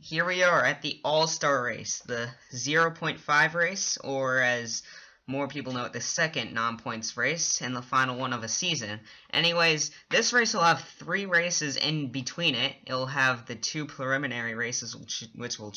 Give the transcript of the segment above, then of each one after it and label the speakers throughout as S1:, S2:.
S1: Here we are at the All-Star race, the 0.5 race, or as more people know it, the second non-points race, and the final one of a season. Anyways, this race will have 3 races in between it. It'll have the 2 preliminary races, which will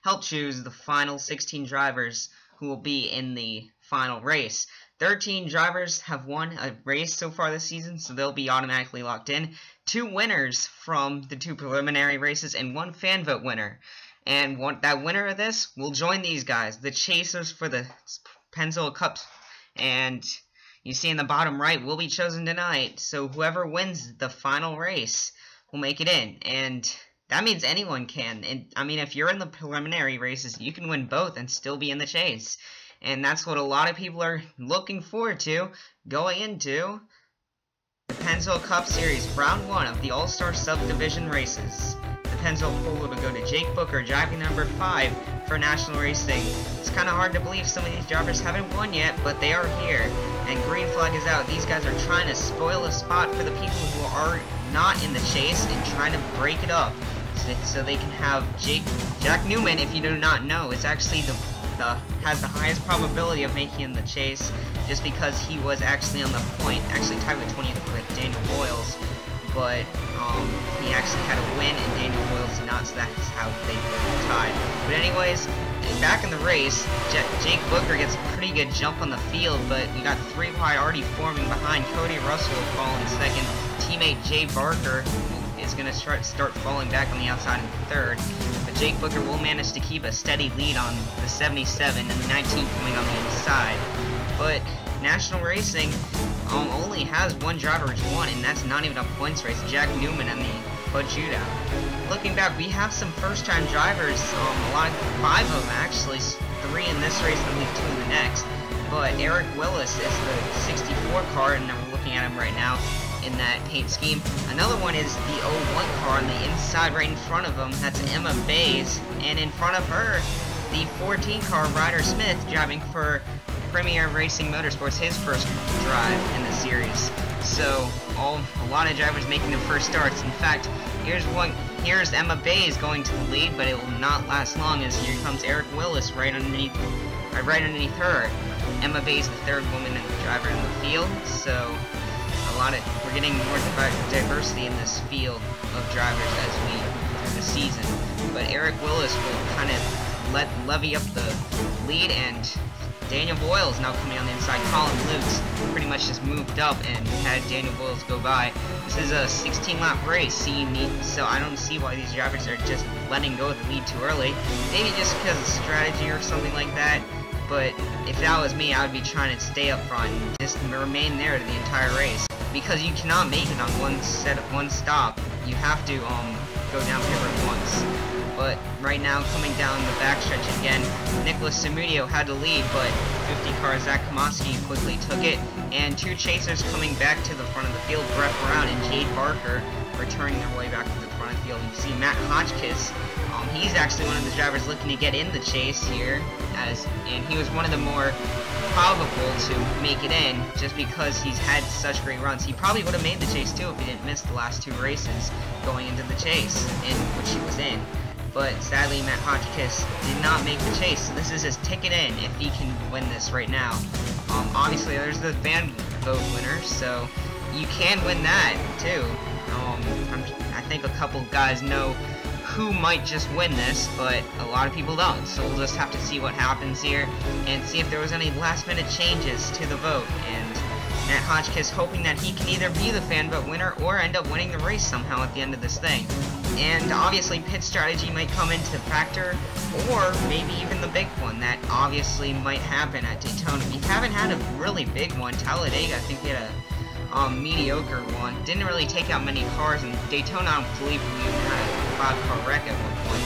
S1: help choose the final 16 drivers who will be in the final race. 13 drivers have won a race so far this season, so they'll be automatically locked in. 2 winners from the 2 preliminary races and 1 fan vote winner. And that winner of this will join these guys, the chasers for the Pennzoil Cups. And you see in the bottom right will be chosen tonight. So whoever wins the final race will make it in. And that means anyone can. And I mean, if you're in the preliminary races, you can win both and still be in the chase. And that's what a lot of people are looking forward to going into the Pennzoil Cup Series, Round 1 of the All-Star Subdivision races. The Pennzoil pool will go to Jake Booker, driving number 5 for National Racing. It's kind of hard to believe some of these drivers haven't won yet, but they are here. And green flag is out. These guys are trying to spoil a spot for the people who are not in the chase and trying to break it up so they can have Jack Newman, if you do not know, is actually has the highest probability of making in the chase, just because he was actually on the point, actually tied with 20th with Daniel Boyles, but he actually had a win and Daniel Boyles did not, so that's how they tied. But anyways, back in the race, Jake Booker gets a pretty good jump on the field, but we got 3 wide already forming behind. Cody Russell will fall in second. Teammate Jay Barker is going to start falling back on the outside in third. But Jake Booker will manage to keep a steady lead on the 77 and the 19 coming on the inside. But National Racing only has 1 driver which won, and that's not even a points race, Jack Newman and the Bud Judah. Looking back, we have some first-time drivers, 5 of them actually, 3 in this race and at least 2 in the next. But Eric Willis is the 64 car, and we're looking at him right now in that paint scheme. Another one is the 01 car on the inside right in front of him. That's Emma Bays, and in front of her, the 14 car Ryder Smith driving for Premier Racing Motorsports, his first drive in the series. So a lot of drivers making their first starts. In fact, here's Emma Bays going to the lead, but it will not last long, as here comes Eric Willis right underneath her. Emma Bays, the 3rd woman driver in the field. So we're getting more diversity in this field of drivers as we through the season. But Eric Willis will kind of levy up the lead, and Daniel Boyles now coming on the inside. Colin Lukes pretty much just moved up and had Daniel Boyles go by. This is a 16-lap race, so I don't see why these drivers are just letting go of the lead too early. Maybe just because of strategy or something like that. But if that was me, I would be trying to stay up front and just remain there the entire race, because you cannot make it on one stop. You have to go down pit road once. But right now, coming down the backstretch again, Nicholas Samudio had the lead, but 50 car Zach Komoski quickly took it, and 2 chasers coming back to the front of the field, Brett Brown and Jade Barker, returning their way back to the front of the field. You see Matt Hotchkiss. He's actually one of the drivers looking to get in the chase here, and he was one of the more probable to make it in, just because he's had such great runs. He probably would have made the chase too if he didn't miss the last 2 races going into the chase, in which he was in. But sadly, Matt Hotchkiss did not make the chase, so this is his ticket in if he can win this right now. Obviously, there's the fan vote winner, so you can win that too. I think a couple guys know who might just win this, but a lot of people don't, so we'll just have to see what happens here and see if there was any last-minute changes to the vote. And Matt Hotchkiss hoping that he can either be the fan vote winner or end up winning the race somehow at the end of this thing. And obviously pit strategy might come into factor, or maybe even the big one that obviously might happen at Daytona. We haven't had a really big one. Talladega, I think we had a mediocre one. Didn't really take out many cars, and Daytona, I don't believe we even had a 5-car wreck at one point.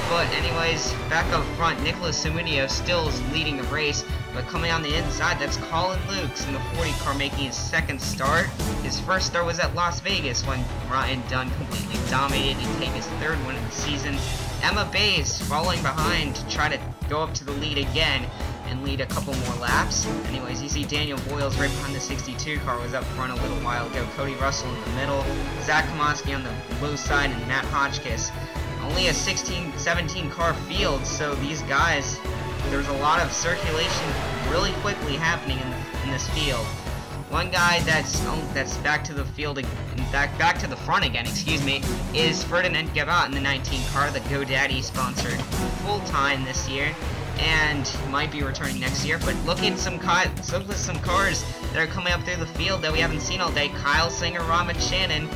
S1: But anyways, back up front, Nicholas Samudio still is leading the race, but coming on the inside, that's Colin Lukes in the 40 car making his 2nd start. His first start was at Las Vegas when Ryan Dunn completely dominated and take his 3rd win of the season. Emma Bays following behind to try to go up to the lead again and lead a couple more laps. Anyways, you see Daniel Boyles right behind the 62 car, was up front a little while ago. Cody Russell in the middle, Zach Komoski on the low side, and Matt Hotchkiss only a 17 car field, so these guys, there's a lot of circulation really quickly happening in this field. One guy that's back to the field, back to the front again, excuse me, is Ferdinand Gabot in the 19 car, the GoDaddy sponsored full-time this year, and might be returning next year. But look at some cars that are coming up through the field that we haven't seen all day. Kyle Singer, Robin Shannon,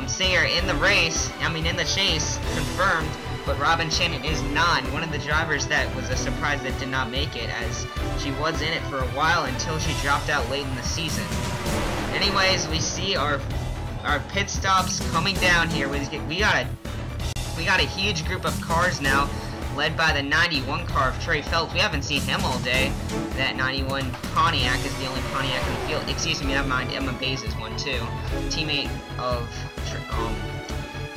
S1: Singer in the race, in the chase, confirmed, but Robin Shannon is not. One of the drivers that was a surprise that did not make it, as she was in it for a while until she dropped out late in the season. Anyways, we see our pit stops coming down here. We got a huge group of cars now, led by the 91 car of Trey Phelps. We haven't seen him all day. That 91 Pontiac is the only Pontiac in the field. Excuse me, never mind. Emma Bays is one too. Teammate of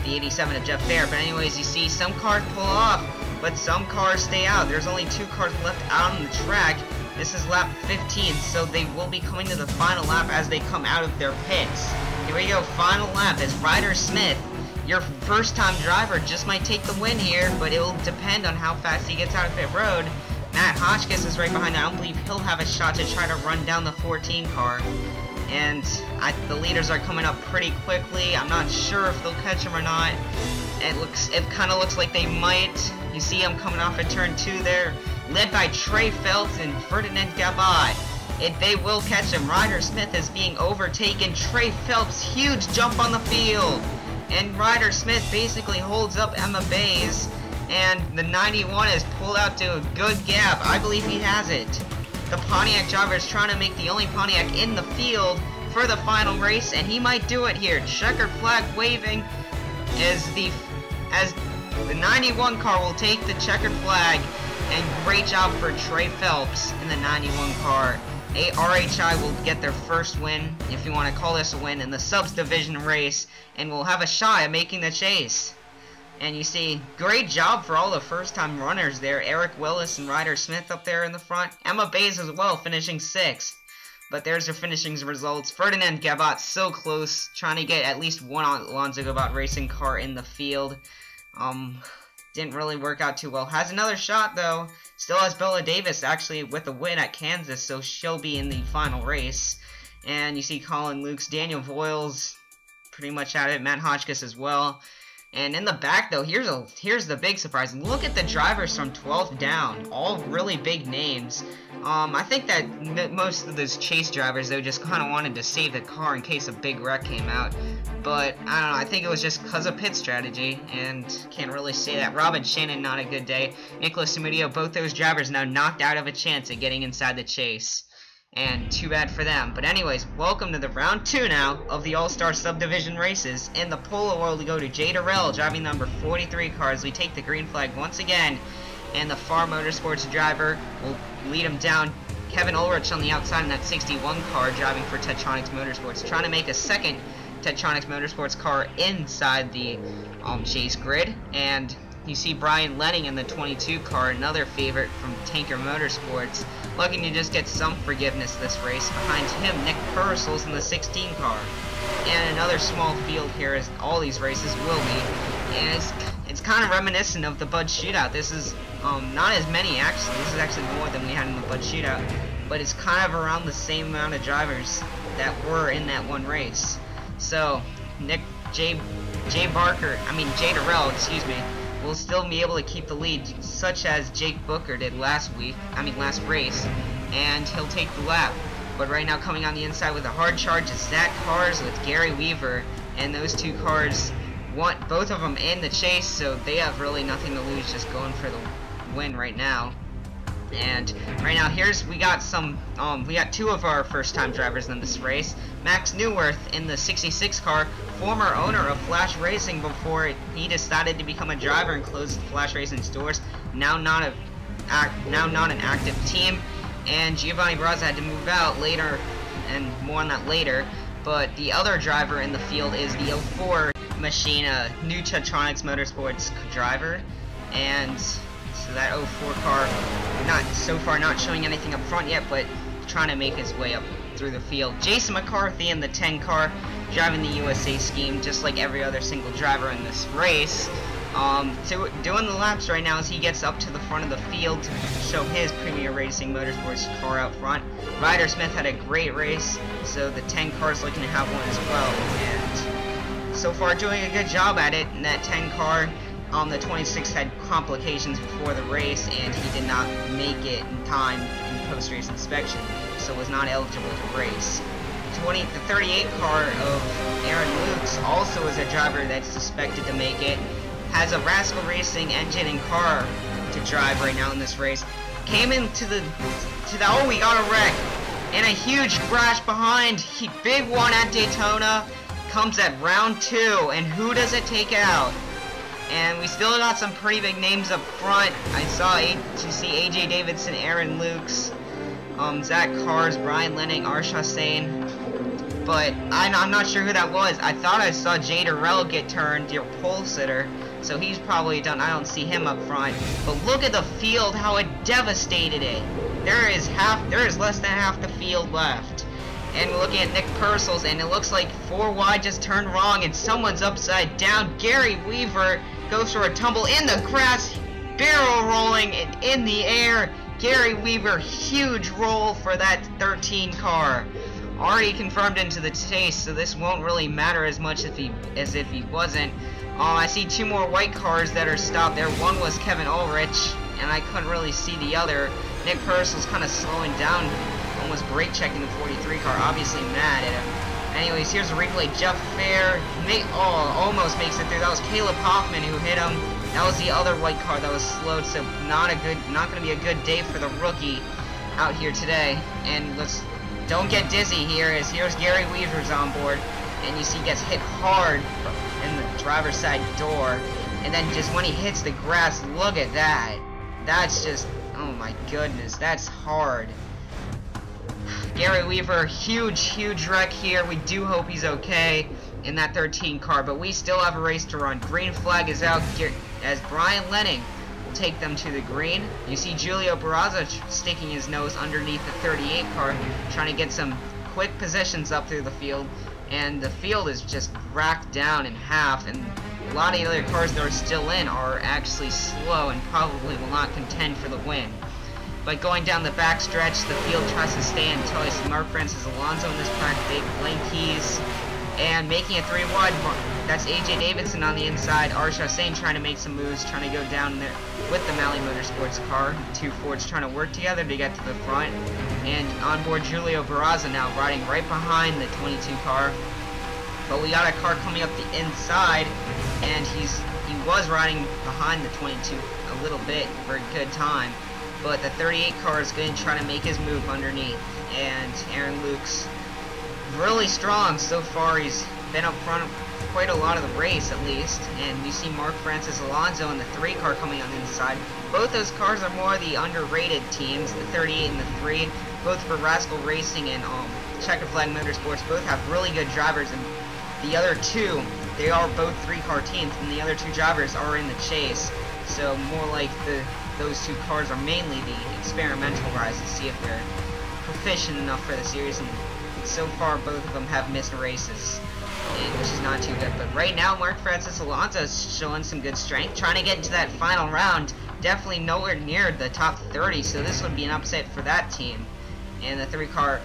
S1: the 87 of Jeff Fair. But anyways, you see some cars pull off, but some cars stay out. There's only 2 cars left out on the track. This is lap 15, so they will be coming to the final lap as they come out of their pits. Here we go, final lap as Ryder Smith, your first-time driver, just might take the win here, but it will depend on how fast he gets out of pit road. Matt Hotchkiss is right behind. I don't believe he'll have a shot to try to run down the 14 car. And the leaders are coming up pretty quickly. I'm not sure if they'll catch him or not. It kind of looks like they might. You see him coming off at turn 2 there, led by Trey Phelps and Ferdinand Gabot. They will catch him. Ryder Smith is being overtaken. Trey Phelps, huge jump on the field. And Ryder Smith basically holds up Emma Bays. And the 91 is pulled out to a good gap. I believe he has it. The Pontiac driver is trying to make the only Pontiac in the field for the final race, and he might do it here. Checkered flag waving as the 91 car will take the checkered flag, and great job for Trey Phelps in the 91 car. RHI will get their first win, if you want to call this a win, in the subs division race, and will have a shot at making the chase. And you see, great job for all the first-time runners there. Eric Willis and Ryder Smith up there in the front. Emma Bays as well, finishing 6th. But there's their finishing results. Ferdinand Gabot so close, trying to get at least one Alonso Gabot racing car in the field. Didn't really work out too well. Has another shot, though. Still has Bella Davis, actually, with a win at Kansas, so she'll be in the final race. And you see Colin Lukes, Daniel Voiles, pretty much at it. Matt Hotchkiss as well. And in the back, though, here's the big surprise. Look at the drivers from 12th down. All really big names. I think that most of those chase drivers, though, just kind of wanted to save the car in case a big wreck came out. But, I don't know, I think it was just because of pit strategy, and can't really say that. Robin Shannon, not a good day. Nicholas Sumudio, both those drivers now knocked out of a chance at getting inside the chase. And too bad for them. But anyways, welcome to the round 2 now of the All-Star Subdivision races. In the Polo World, we go to Jay Durrell, driving number 43 cars. We take the green flag once again. And the Far Motorsports driver will lead him down. Kevin Ulrich on the outside in that 61 car, driving for Tetronics Motorsports. Trying to make a second Tetronics Motorsports car inside the chase grid. And you see Brian Lenning in the 22 car, another favorite from Tanker Motorsports, looking to just get some forgiveness this race. Behind him, Nick Purcell's in the 16 car. And another small field here, as all these races will be. And it's kind of reminiscent of the Bud Shootout. This is not as many, actually. This is actually more than we had in the Bud Shootout. But it's kind of around the same amount of drivers that were in that one race. So, Jay Durrell, excuse me, will still be able to keep the lead, such as Jake Booker did last race, and he'll take the lap. But right now, coming on the inside with a hard charge is Zach Cars with Gary Weaver, and those two cars want both of them in the chase, so they have really nothing to lose, just going for the win right now. And right now, we got two of our first-time drivers in this race. Max Newworth in the 66 car, former owner of Flash Racing before he decided to become a driver and close Flash Racing's doors. Now not an active team. And Giovanni Brazza had to move out later, and more on that later. But the other driver in the field is the 04 machine, new Tetronics Motorsports driver, and so that 04 car, not showing anything up front yet, but trying to make his way up through the field. Jason McCarthy in the 10 car, driving the USA scheme, just like every other single driver in this race. doing the laps right now as he gets up to the front of the field to show his Premier Racing Motorsports car out front. Ryder Smith had a great race, so the 10 car's looking to have one as well, and so far doing a good job at it. In that 10 car, the 26 had complications before the race, and he did not make it in time in post-race inspection, so was not eligible to race. The 38 car of Aaron Lukes also is a driver that's suspected to make it. Has a Rascal Racing engine and car to drive right now in this race. Came into oh, we got a wreck and a huge crash behind. Big one at Daytona. Comes at round 2, and who does it take out? And we still got some pretty big names up front. I saw AJ Davidson, Aaron Lukes, Zach Cars, Brian Lenning, Arsha Sane. But I'm not sure who that was. I thought I saw Jay Durrell get turned, your pole sitter. So he's probably done. I don't see him up front. But look at the field, how it devastated it. There is less than half the field left. And we're looking at Nick Purcell's, and it looks like 4 wide just turned wrong, and someone's upside down. Gary Weaver goes for a tumble in the grass, barrel rolling in the air. Gary Weaver, huge roll for that 13 car. Already confirmed into the chase, so this won't really matter as much as if he wasn't. I see 2 more white cars that are stopped there. One was Kevin Ulrich, and I couldn't really see the other. Nick Purcell's kind of slowing down, almost brake checking the 43 car, obviously mad at him. Anyways, here's a replay. Jeff Fair almost makes it through. That was Caleb Hoffman who hit him. That was the other white car that was slowed, so not going to be a good day for the rookie out here today. And don't get dizzy here, as here's Gary Weaver's on board, and you see he gets hit hard in the driver's side door, and then just when he hits the grass, look at that. That's just, oh my goodness, that's hard. Gary Weaver, huge wreck here. We do hope he's okay in that 13 car, but we still have a race to run. Green flag is out as Brian Lenning will take them to the green. You see Julio Barraza sticking his nose underneath the 38 car, trying to get some quick positions up through the field, and the field is just racked down in half, and a lot of the other cars that are still in are actually slow and probably will not contend for the win. But going down the back stretch, the field tries to stay until I see Mark Francis Alonso in this track, big blank keys, and making it 3 wide. That's AJ Davidson on the inside. Arsha Sane trying to make some moves, trying to go down there with the Malley Motorsports car. 2 Fords trying to work together to get to the front. And on board Julio Barraza now riding right behind the 22 car. But we got a car coming up the inside, and he was riding behind the 22 a little bit for a good time. But the 38 car is going to try to make his move underneath. And Aaron Lukes, really strong so far. He's been up front quite a lot of the race, at least. And you see Mark Francis Alonso and the 3 car coming on the inside. Both those cars are more the underrated teams, the 38 and the 3. Both for Rascal Racing and Checker Flag Motorsports. Both have really good drivers. And the other 2, they are both 3 car teams, and the other 2 drivers are in the chase. So more like those 2 cars are mainly the experimental guys to see if they're proficient enough for the series, and so far both of them have missed races, which is not too good. But right now Mark Francis Alonso is showing some good strength, trying to get into that final round. Definitely nowhere near the top 30, so this would be an upset for that team. And the 3 car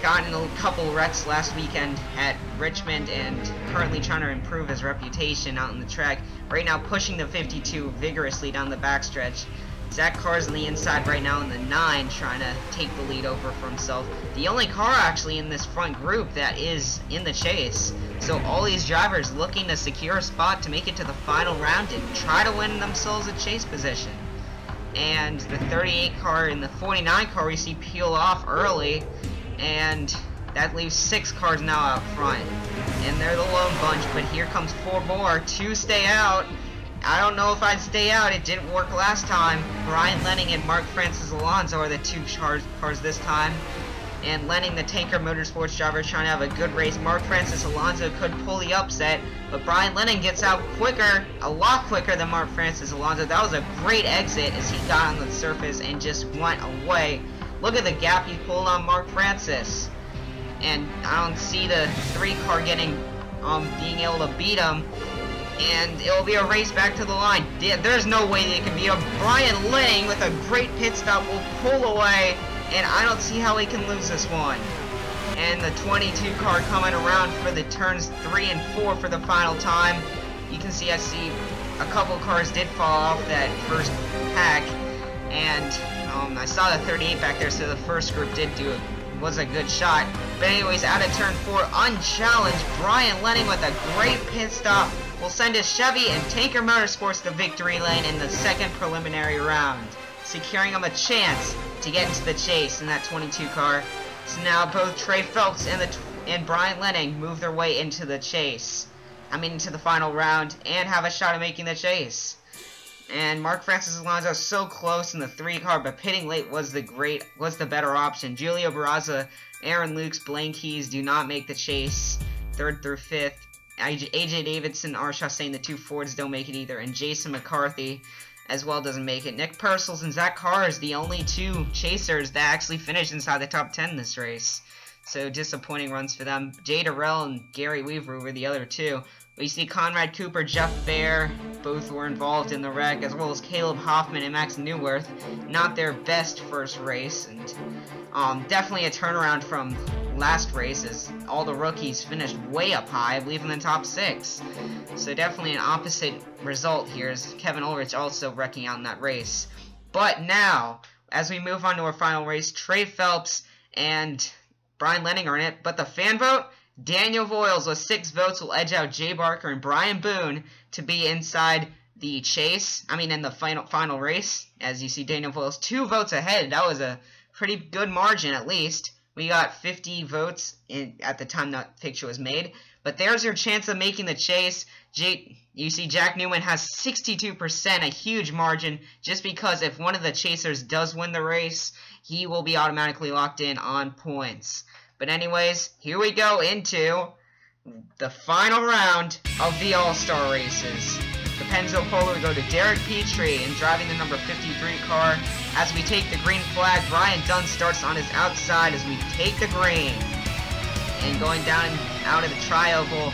S1: got in a couple wrecks last weekend at Richmond, and currently trying to improve his reputation out on the track. Right now pushing the 52 vigorously down the backstretch. Zach Carr's on the inside right now in the 9, trying to take the lead over for himself. The only car actually in this front group that is in the chase. So all these drivers looking to secure a spot to make it to the final round and try to win themselves a chase position. And the 38 car and the 49 car we see peel off early, and that leaves 6 cars now out front. And they're the lone bunch, but here comes 4 more. 2 stay out. I don't know if I'd stay out. It didn't work last time. Brian Lenning and Mark Francis Alonso are the 2 cars this time. And Lenning, the Tanker Motorsports driver, trying to have a good race. Mark Francis Alonso could pull the upset, but Brian Lenning gets out quicker, a lot quicker than Mark Francis Alonso. That was a great exit as he got on the surface and just went away. Look at the gap he pulled on Mark Francis. And I don't see the 3 car getting, being able to beat him. And it will be a race back to the line. There's no way they can beat him. Brian Lenning with a great pit stop will pull away, and I don't see how he can lose this one. And the 22 car coming around for the turns 3 and 4 for the final time. You can see, I see a couple cars did fall off that first pack, and I saw the 38 back there, so the first group was a good shot. But anyways, out of turn 4, unchallenged, Brian Lenning with a great pit stop will send his Chevy and Tanker Motorsports to victory lane in the second preliminary round, securing him a chance to get into the chase in that 22 car. So now both Trey Phelps and Brian Lenning move their way into the chase. Into the final round and have a shot at making the chase. And Mark Francis Alonso so close in the 3 car, but pitting late was the better option. Julio Barraza, Aaron Lukes, Blaine Keys do not make the chase, 3rd through 5th. AJ Davidson, R. Chastain, the 2 Fords don't make it either, and Jason McCarthy as well doesn't make it. Nick Purcell's and Zach Carr is the only 2 chasers that actually finished inside the top 10 this race. So disappointing runs for them. Jay Durrell and Gary Weaver were the other 2. We see Conrad Cooper, Jeff Baer, both were involved in the wreck, as well as Caleb Hoffman and Max Newworth. Not their best first race, and definitely a turnaround from last race, as all the rookies finished way up high, I believe in the top 6. So definitely an opposite result here, as Kevin Ulrich also wrecking out in that race. But now, as we move on to our final race, Trey Phelps and Brian Lenning are in it, but the fan vote, Daniel Voiles with 6 votes will edge out Jay Barker and Brian Boone to be inside the chase. In the final race. As you see, Daniel Voiles 2 votes ahead. That was a pretty good margin, at least. We got 50 votes at the time that picture was made. But there's your chance of making the chase. You see Jack Newman has 62%, a huge margin, just because if one of the chasers does win the race, he will be automatically locked in on points. But anyways, here we go into the final round of the All-Star races. The Pennzoil Polo, we go to Derek Petrie and driving the number 53 car. As we take the green flag, Brian Dunn starts on his outside as we take the green. And going down out of the tri-oval,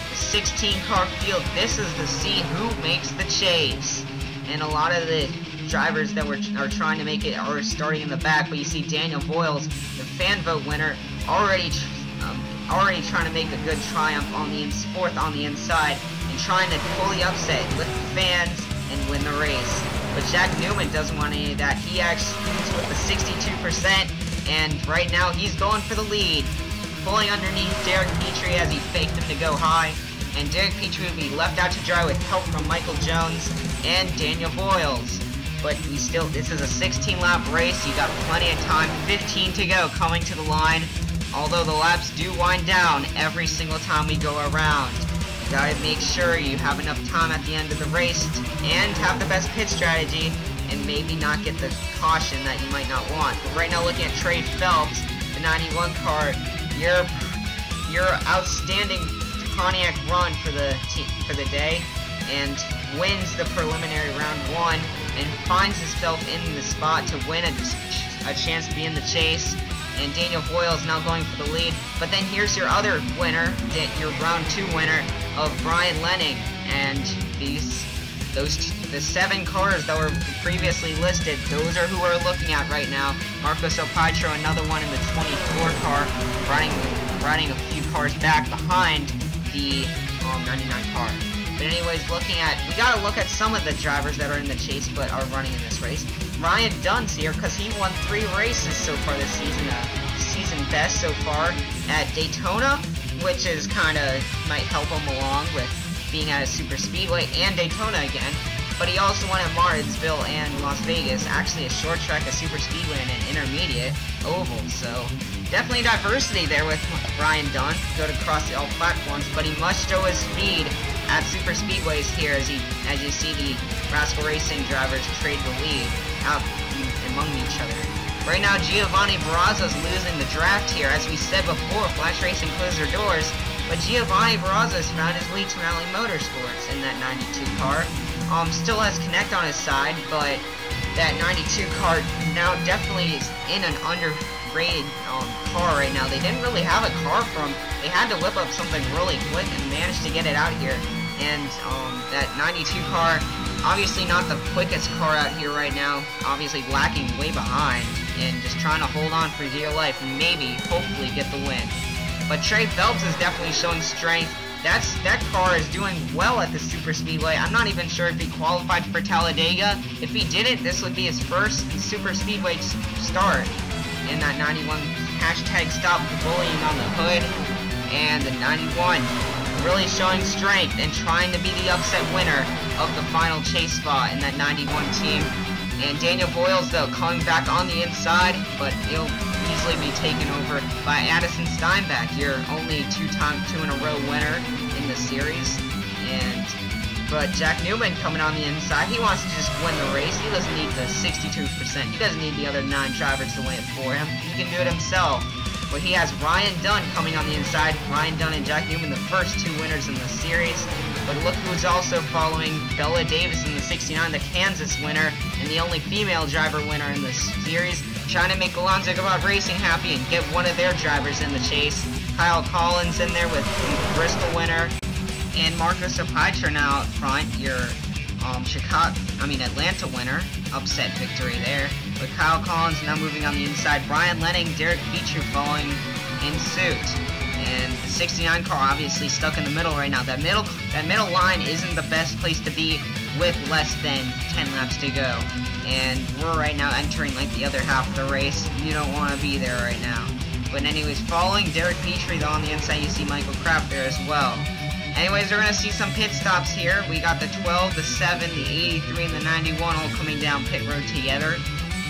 S1: the 16 car field, this is to see who makes the chase. And a lot of the drivers that are trying to make it are starting in the back, but you see Daniel Voiles, the fan vote winner, already trying to make a good triumph on the 4th on the inside and trying to fully upset, lift the fans, and win the race. But Jack Newman doesn't want any of that. He actually is with the 62%, and right now he's going for the lead, pulling underneath Derek Petrie as he faked him to go high. And Derek Petrie will be left out to dry with help from Michael Jones and Daniel Voiles. But this is a 16-lap race. You got plenty of time. 15 to go coming to the line. Although the laps do wind down every single time we go around. You gotta make sure you have enough time at the end of the race and have the best pit strategy and maybe not get the caution that you might not want. But right now, looking at Trey Phelps, the 91 car, your outstanding Pontiac run for the day, and wins the preliminary round 1 and finds himself in the spot to win a chance to be in the chase. And Daniel Voiles now going for the lead. But then here's your other winner, your round 2 winner of Brian Lenning. And the 7 cars that were previously listed, those are who we're looking at right now. Marcos Opatro, another one in the 24 car, running a few cars back behind the 99 car. But anyways, we gotta look at some of the drivers that are in the chase but are running in this race. Ryan Dunn's here because he won 3 races so far this season, season best so far at Daytona, which is might help him along with being at a super speedway and Daytona again. But he also won at Martinsville and Las Vegas, actually a short track, a super speedway, and an intermediate oval. So definitely diversity there with Ryan Dunn, go across all platforms, but he must show his speed at super speedways here as you see the Rascal Racing drivers trade the lead out among each other. Right now, Giovanni Barraza's losing the draft here. As we said before, Flash Racing closed their doors, but Giovanni Barraza's found his lead to Rally Motorsports in that 92 car. Still has Connect on his side, but that 92 car now definitely is in an underrated car right now. They didn't really have a car for him. They had to whip up something really quick and managed to get it out here. And that 92 car, obviously not the quickest car out here right now, obviously lacking way behind, and just trying to hold on for dear life and maybe, hopefully, get the win. But Trey Phelps is definitely showing strength. That car is doing well at the Super Speedway. I'm not even sure if he qualified for Talladega. If he didn't, this would be his first Super Speedway start. In that 91 hashtag stop bullying on the hood. And the 91 really showing strength and trying to be the upset winner of the final chase spot in that 91 team. And Daniel Boyles, though, coming back on the inside, but he'll easily be taken over by Addison Steinbach, your only two-in-a-row winner in the series. But Jack Newman coming on the inside, he wants to just win the race. He doesn't need the 62%. He doesn't need the other 9 drivers to win it for him. He can do it himself. But he has Ryan Dunn coming on the inside. Ryan Dunn and Jack Newman, the first 2 winners in the series. But look who's also following Bella Davis in the 69, the Kansas winner, and the only female driver winner in the series, trying to make Alonso Gabot Racing happy and get one of their drivers in the chase. Kyle Collins in there with the Bristol winner, and Marcos Apietra now out front, your Atlanta winner. Upset victory there. But Kyle Collins now moving on the inside. Brian Lenning, Derek Petru following in suit. And the 69 car obviously stuck in the middle right now. That middle line isn't the best place to be with less than 10 laps to go. And we're right now entering like the other half of the race. You don't want to be there right now. But anyways, following Derek Petru though on the inside, you see Michael Kraft there as well. Anyways, we're going to see some pit stops here. We got the 12, the 7, the 83, and the 91 all coming down pit road together.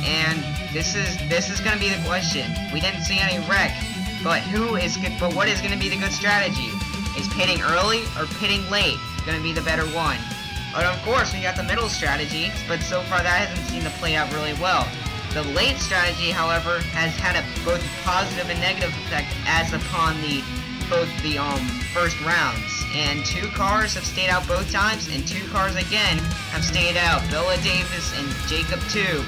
S1: And this is going to be the question. We didn't see any wreck, but what is going to be the good strategy? Is pitting early or pitting late going to be the better one? But of course, we got the middle strategy, but so far that hasn't seemed to play out really well. The late strategy, however, has had both positive and negative effect as upon both the first rounds. And 2 cars have stayed out both times, and 2 cars again have stayed out. Bella Davis and Jacob Tube.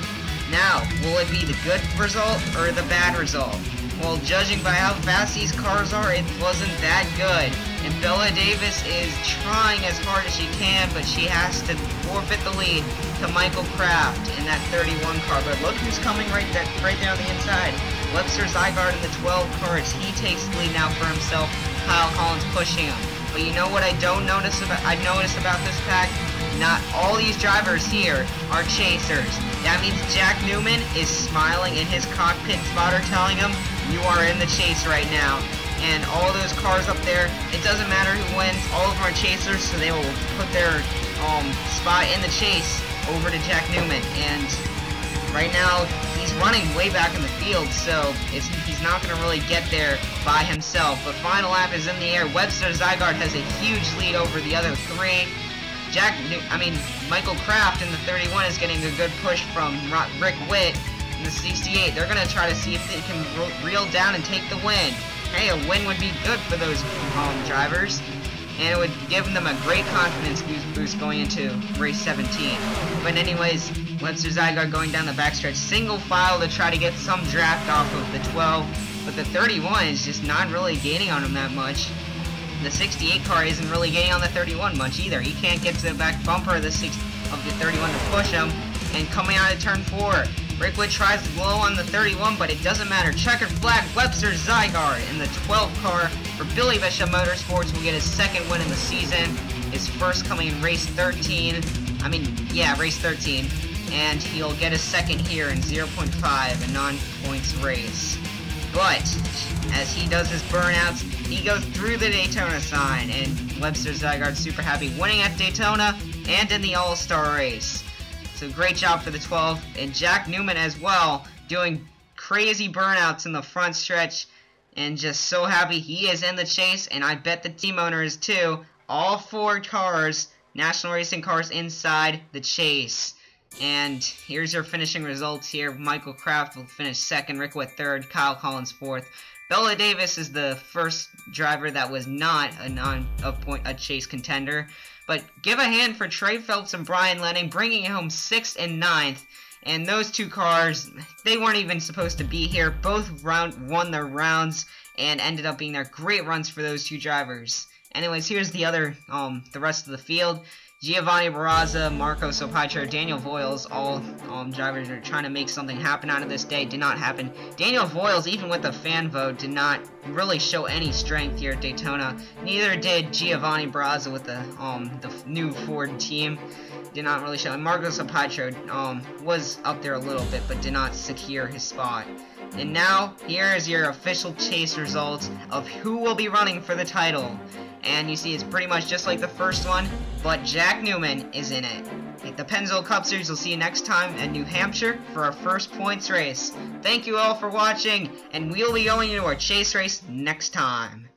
S1: Now, will it be the good result or the bad result? Well, judging by how fast these cars are, it wasn't that good. And Bella Davis is trying as hard as she can, but she has to forfeit the lead to Michael Kraft in that 31 car. But look who's coming right there on the inside. Webster Zygarde in the 12 cars. He takes the lead now for himself. Kyle Collins pushing him. But you know what I've noticed about this pack? Not all these drivers here are chasers. That means Jack Newman is smiling in his cockpit spotter telling him, you are in the chase right now. And all those cars up there, it doesn't matter who wins, all of them are chasers, so they will put their spot in the chase over to Jack Newman. And right now, he's running way back in the field, so he's not going to really get there by himself. But final lap is in the air. Webster Zygarde has a huge lead over the other 3. Michael Kraft in the 31 is getting a good push from Rick Witt in the 68. They're going to try to see if they can reel down and take the win. Hey, a win would be good for those drivers, and it would give them a great confidence boost going into race 17. But anyways, Webster Zygarde going down the backstretch, single file to try to get some draft off of the 12, but the 31 is just not really gaining on him that much. The 68 car isn't really gaining on the 31 much either. He can't get to the back bumper of the 31 to push him. And coming out of turn 4, Rick Witt tries to blow on the 31, but it doesn't matter. Checkered flag, Webster Zygarde in the 12 car for Billy Bishop Motorsports will get his 2nd win in the season. His first coming in race 13. Race 13. And he'll get his 2nd here in 0.5, a non-points race. But as he does his burnouts, he goes through the Daytona sign, and Webster Zygarde super happy, winning at Daytona and in the All-Star race. So great job for the 12, and Jack Newman as well, doing crazy burnouts in the front stretch, and just so happy he is in the chase, and I bet the team owner is too. All 4 cars, National Racing cars inside the chase. And here's your finishing results here. Michael Kraft will finish 2nd, Rick Witt 3rd, Kyle Collins 4th. Bella Davis is the first driver that was not a chase contender. But give a hand for Trey Phelps and Brian Lenning, bringing home 6th and 9th. And those 2 cars, they weren't even supposed to be here. Both won their rounds and ended up being their great runs for those 2 drivers. Anyways, here's the rest of the field. Giovanni Barraza, Marco Sopatro, Daniel Voiles, all drivers are trying to make something happen out of this day. Did not happen. Daniel Voiles, even with the fan vote, did not really show any strength here at Daytona. Neither did Giovanni Barraza with the new Ford team. Did not really show. And Marco Sopatro was up there a little bit, but did not secure his spot. And now, here is your official chase results of who will be running for the title. And you see it's pretty much just like the first one, but Jack Newman is in it. The Pennzoil Cup Series, we'll see you next time in New Hampshire for our first points race. Thank you all for watching, and we'll be going into our chase race next time.